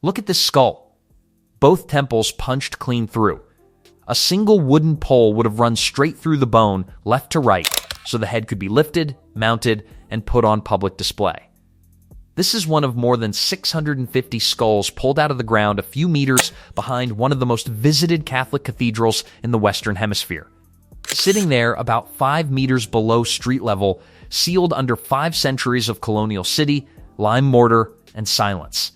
Look at this skull. Both temples punched clean through. A single wooden pole would have run straight through the bone, left to right, so the head could be lifted, mounted, and put on public display. This is one of more than 650 skulls pulled out of the ground a few meters behind one of the most visited Catholic cathedrals in the Western Hemisphere. Sitting there about 5 meters below street level, sealed under 5 centuries of colonial city, lime mortar, and silence.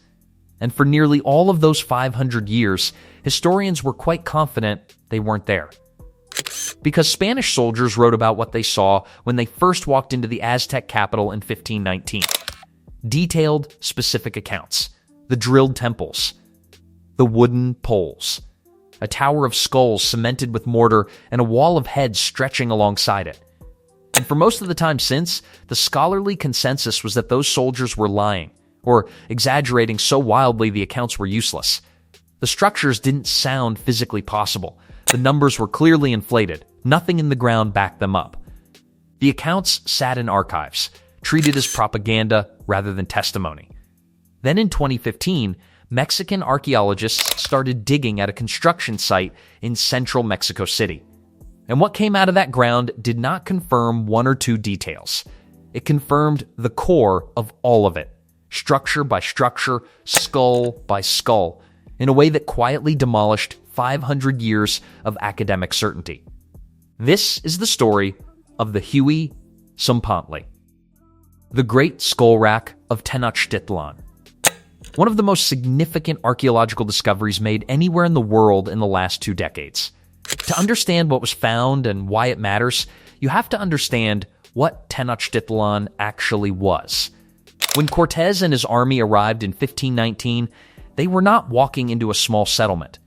And for nearly all of those 500 years, historians were quite confident they weren't there. Because Spanish soldiers wrote about what they saw when they first walked into the Aztec capital in 1519. Detailed, specific accounts. The drilled temples. The wooden poles. A tower of skulls cemented with mortar and a wall of heads stretching alongside it. And for most of the time since, the scholarly consensus was that those soldiers were lying, or exaggerating so wildly the accounts were useless. The structures didn't sound physically possible. The numbers were clearly inflated. Nothing in the ground backed them up. The accounts sat in archives, treated as propaganda rather than testimony. Then in 2015, Mexican archaeologists started digging at a construction site in central Mexico City. And what came out of that ground did not confirm 1 or 2 details. It confirmed the core of all of it, structure by structure, skull by skull, in a way that quietly demolished 500 years of academic certainty. This is the story of the Hueyi Tzompantli, the Great Skull Rack of Tenochtitlan. One of the most significant archaeological discoveries made anywhere in the world in the last 2 decades. To understand what was found and why it matters, you have to understand what Tenochtitlan actually was. When Cortez and his army arrived in 1519, they were not walking into a small settlement.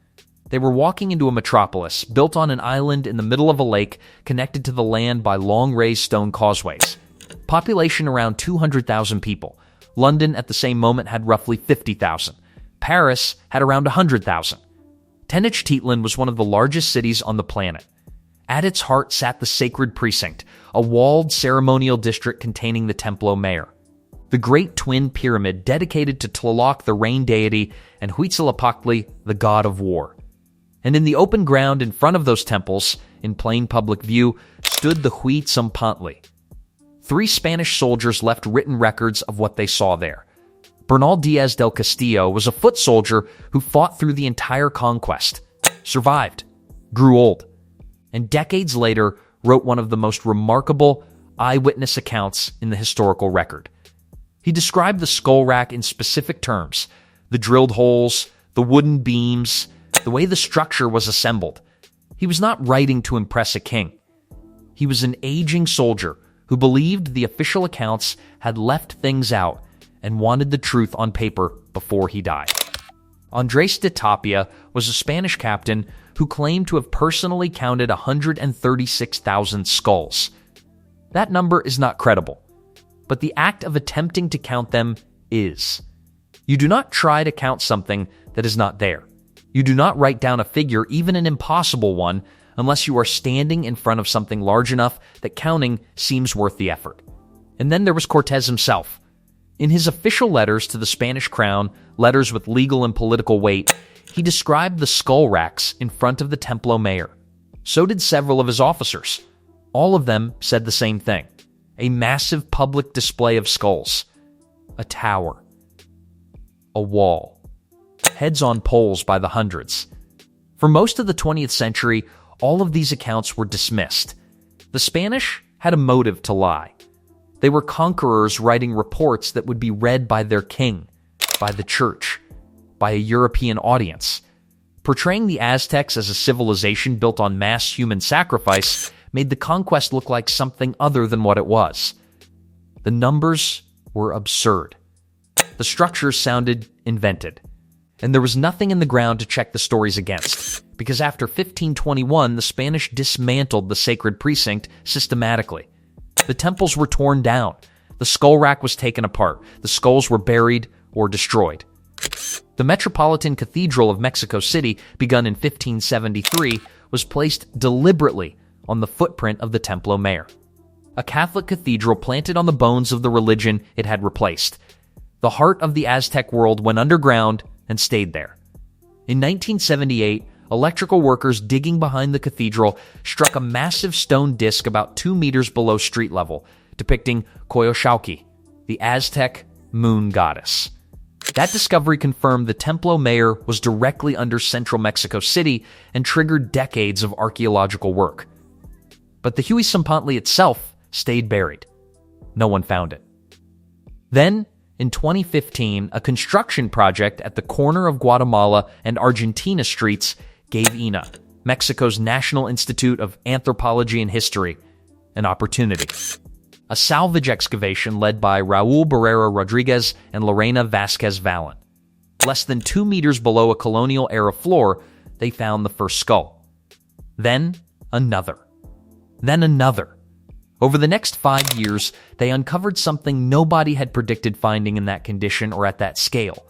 They were walking into a metropolis built on an island in the middle of a lake connected to the land by long raised stone causeways. Population around 200,000 people. London at the same moment had roughly 50,000. Paris had around 100,000. Tenochtitlan was one of the largest cities on the planet. At its heart sat the sacred precinct, a walled ceremonial district containing the Templo Mayor, the great twin pyramid dedicated to Tlaloc, the rain deity, and Huitzilopochtli, the god of war. And in the open ground in front of those temples, in plain public view, stood the Hueyi Tzompantli. 3 Spanish soldiers left written records of what they saw there. Bernal Diaz del Castillo was a foot soldier who fought through the entire conquest, survived, grew old, and decades later wrote one of the most remarkable eyewitness accounts in the historical record. He described the skull rack in specific terms: the drilled holes, the wooden beams, the way the structure was assembled. He was not writing to impress a king. He was an aging soldier who believed the official accounts had left things out and wanted the truth on paper before he died. Andres de Tapia was a Spanish captain who claimed to have personally counted 136,000 skulls. That number is not credible, but the act of attempting to count them is. You do not try to count something that is not there. You do not write down a figure, even an impossible one, unless you are standing in front of something large enough that counting seems worth the effort. And then there was Cortez himself. In his official letters to the Spanish crown, letters with legal and political weight, he described the skull racks in front of the Templo Mayor. So did several of his officers. All of them said the same thing: a massive public display of skulls, a tower, a wall, heads on poles by the hundreds. For most of the 20th century, all of these accounts were dismissed. The Spanish had a motive to lie. They were conquerors writing reports that would be read by their king, by the church, by a European audience. Portraying the Aztecs as a civilization built on mass human sacrifice made the conquest look like something other than what it was. The numbers were absurd. The structures sounded invented. And there was nothing in the ground to check the stories against, because after 1521, the Spanish dismantled the sacred precinct systematically. The temples were torn down. The skull rack was taken apart. The skulls were buried or destroyed. The Metropolitan Cathedral of Mexico City, begun in 1573, was placed deliberately on the footprint of the Templo Mayor, a Catholic cathedral planted on the bones of the religion it had replaced. The heart of the Aztec world went underground and stayed there. In 1978, electrical workers digging behind the cathedral struck a massive stone disc about 2 meters below street level, depicting Coyolxauhqui, the Aztec moon goddess. That discovery confirmed the Templo Mayor was directly under central Mexico City and triggered decades of archaeological work. But the Hueyi Tzompantli itself stayed buried. No one found it. Then, in 2015, a construction project at the corner of Guatemala and Argentina streets gave INA, Mexico's National Institute of Anthropology and History, an opportunity. A salvage excavation led by Raul Barrera Rodriguez and Lorena Vasquez Valen. Less than 2 meters below a colonial-era floor, they found the first skull. Then, another. Then another. Over the next 5 years, they uncovered something nobody had predicted finding in that condition or at that scale.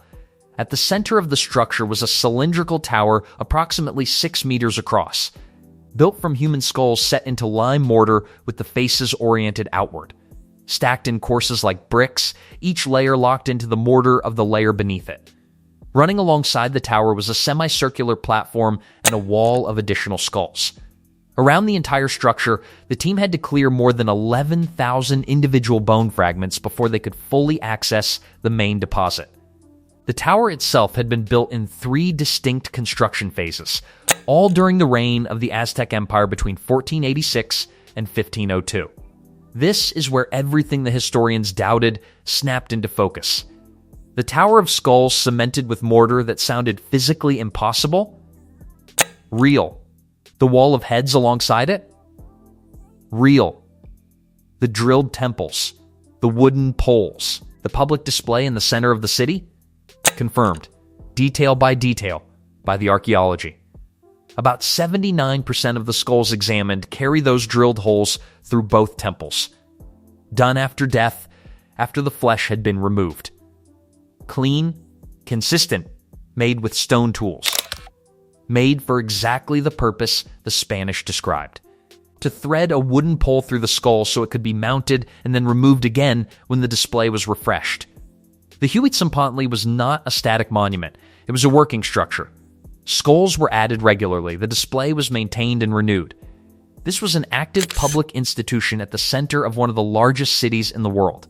At the center of the structure was a cylindrical tower approximately 6 meters across, built from human skulls set into lime mortar with the faces oriented outward. Stacked in courses like bricks, each layer locked into the mortar of the layer beneath it. Running alongside the tower was a semicircular platform and a wall of additional skulls. Around the entire structure, the team had to clear more than 11,000 individual bone fragments before they could fully access the main deposit. The tower itself had been built in 3 distinct construction phases, all during the reign of the Aztec Empire between 1486 and 1502. This is where everything the historians doubted snapped into focus. The Tower of Skulls cemented with mortar that sounded physically impossible? Real. The wall of heads alongside it? Real. The drilled temples, the wooden poles, the public display in the center of the city? Confirmed, detail by detail, by the archaeology. About 79% of the skulls examined carry those drilled holes through both temples. Done after death, after the flesh had been removed. Clean, consistent, made with stone tools. Made for exactly the purpose the Spanish described. To thread a wooden pole through the skull so it could be mounted and then removed again when the display was refreshed. The Hueyi Tzompantli was not a static monument. It was a working structure. Skulls were added regularly. The display was maintained and renewed. This was an active public institution at the center of one of the largest cities in the world.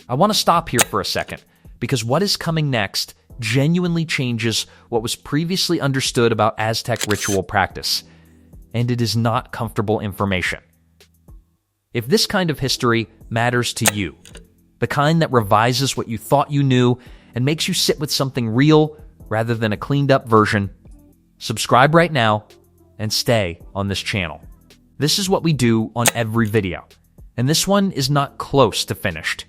I want to stop here for a second, because what is coming next genuinely changes what was previously understood about Aztec ritual practice. And it is not comfortable information. If this kind of history matters to you, the kind that revises what you thought you knew and makes you sit with something real rather than a cleaned-up version, subscribe right now and stay on this channel. This is what we do on every video, and this one is not close to finished.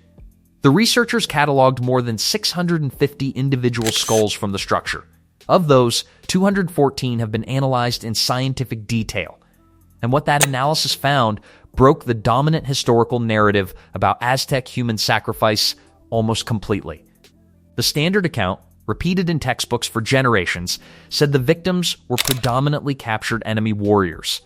The researchers cataloged more than 650 individual skulls from the structure. Of those, 214 have been analyzed in scientific detail. And what that analysis found broke the dominant historical narrative about Aztec human sacrifice almost completely. The standard account, repeated in textbooks for generations, said the victims were predominantly captured enemy warriors.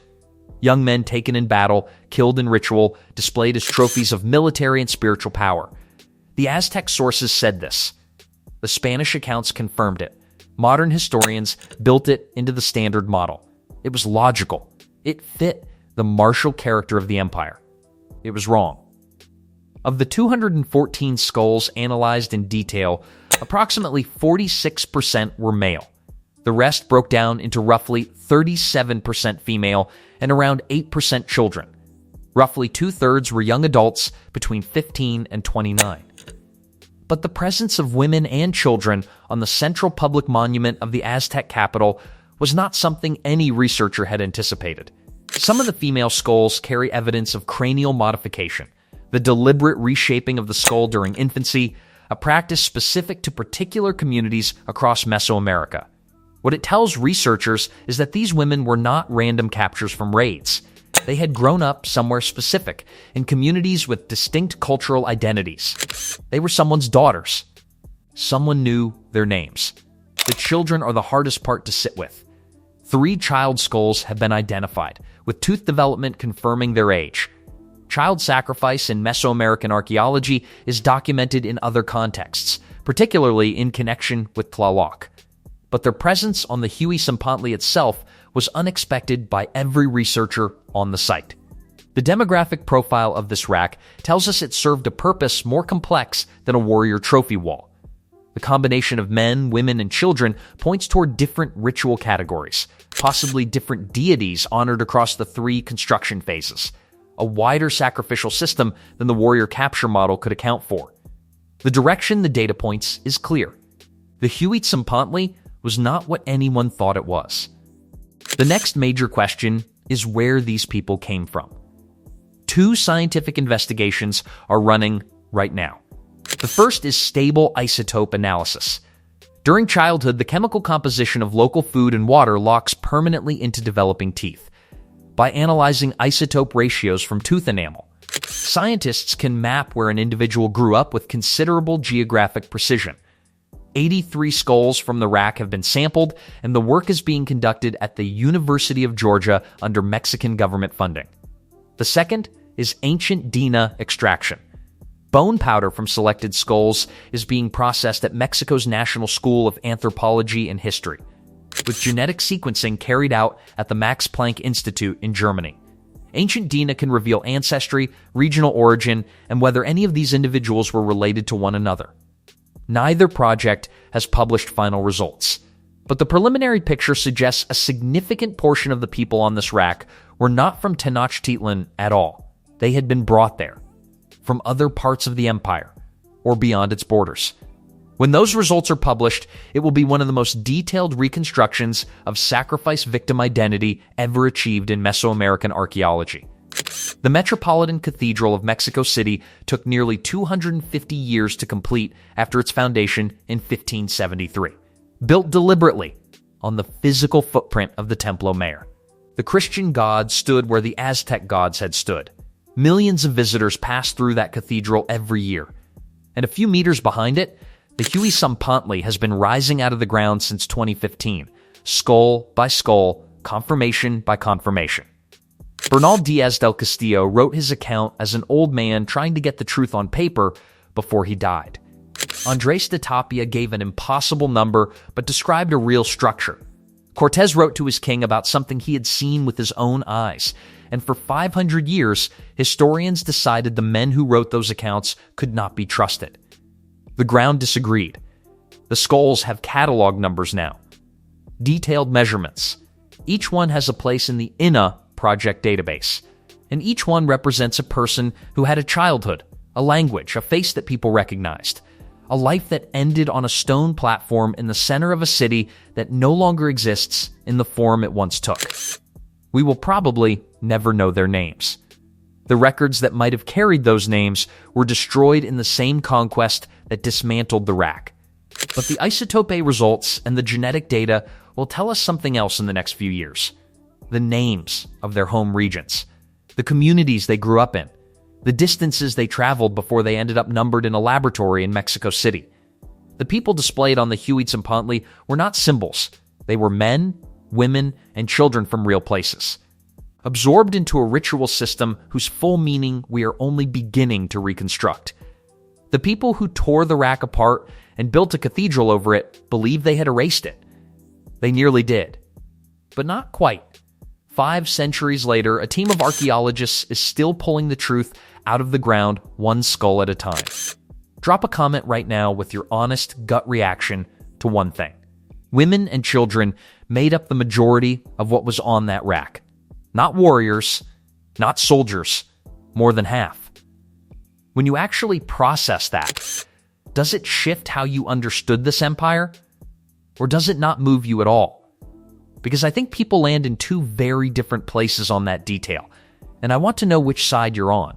Young men taken in battle, killed in ritual, displayed as trophies of military and spiritual power. The Aztec sources said this. The Spanish accounts confirmed it. Modern historians built it into the standard model. It was logical. It fit the martial character of the empire. It was wrong. Of the 214 skulls analyzed in detail, approximately 46% were male. The rest broke down into roughly 37% female and around 8% children. Roughly 2/3 were young adults between 15 and 29. But the presence of women and children on the central public monument of the Aztec capital was not something any researcher had anticipated. Some of the female skulls carry evidence of cranial modification, the deliberate reshaping of the skull during infancy, a practice specific to particular communities across Mesoamerica. What it tells researchers is that these women were not random captures from raids. They had grown up somewhere specific, in communities with distinct cultural identities. They were someone's daughters. Someone knew their names. The children are the hardest part to sit with. 3 child skulls have been identified, with tooth development confirming their age. Child sacrifice in Mesoamerican archaeology is documented in other contexts, particularly in connection with Tlaloc. but their presence on the Hueyi Tzompantli itself was unexpected by every researcher on the site. The demographic profile of this rack tells us it served a purpose more complex than a warrior trophy wall. The combination of men, women, and children points toward different ritual categories, possibly different deities honored across the 3 construction phases, a wider sacrificial system than the warrior capture model could account for. The direction the data points is clear. The Hueyi Tzompantli was not what anyone thought it was. The next major question is where these people came from. 2 scientific investigations are running right now. The first is stable isotope analysis. During childhood, the chemical composition of local food and water locks permanently into developing teeth. By analyzing isotope ratios from tooth enamel, scientists can map where an individual grew up with considerable geographic precision. 83 skulls from the rack have been sampled, and the work is being conducted at the University of Georgia under Mexican government funding. The second is ancient DNA extraction. Bone powder from selected skulls is being processed at Mexico's National School of Anthropology and History, with genetic sequencing carried out at the Max Planck Institute in Germany. Ancient DNA can reveal ancestry, regional origin, and whether any of these individuals were related to one another. Neither project has published final results, but the preliminary picture suggests a significant portion of the people on this rack were not from Tenochtitlan at all. They had been brought there from other parts of the empire or beyond its borders. When those results are published, it will be one of the most detailed reconstructions of sacrifice victim identity ever achieved in Mesoamerican archaeology. The Metropolitan Cathedral of Mexico City took nearly 250 years to complete after its foundation in 1573, built deliberately on the physical footprint of the Templo Mayor. The Christian gods stood where the Aztec gods had stood. Millions of visitors pass through that cathedral every year. And a few meters behind it, the Hueyi Tzompantli has been rising out of the ground since 2015, skull by skull, confirmation by confirmation. Bernal Diaz del Castillo wrote his account as an old man trying to get the truth on paper before he died. Andres de Tapia gave an impossible number but described a real structure. Cortez wrote to his king about something he had seen with his own eyes, and for 500 years, historians decided the men who wrote those accounts could not be trusted. The ground disagreed. The skulls have catalog numbers now, detailed measurements. Each one has a place in the INA project database, and each one represents a person who had a childhood, a language, a face that people recognized, a life that ended on a stone platform in the center of a city that no longer exists in the form it once took. We will probably never know their names. The records that might have carried those names were destroyed in the same conquest that dismantled the rack. But the isotope A results and the genetic data will tell us something else in the next few years. The names of their home regions, the communities they grew up in, the distances they traveled before they ended up numbered in a laboratory in Mexico City. The people displayed on the Hueyi Tzompantli were not symbols. They were men, women, and children from real places, absorbed into a ritual system whose full meaning we are only beginning to reconstruct. The people who tore the rack apart and built a cathedral over it believed they had erased it. They nearly did, but not quite. 5 centuries later, a team of archaeologists is still pulling the truth out of the ground, one skull at a time. Drop a comment right now with your honest gut reaction to one thing. Women and children made up the majority of what was on that rack. Not warriors, not soldiers, more than half. When you actually process that, does it shift how you understood this empire? Or does it not move you at all? Because I think people land in 2 very different places on that detail, and I want to know which side you're on.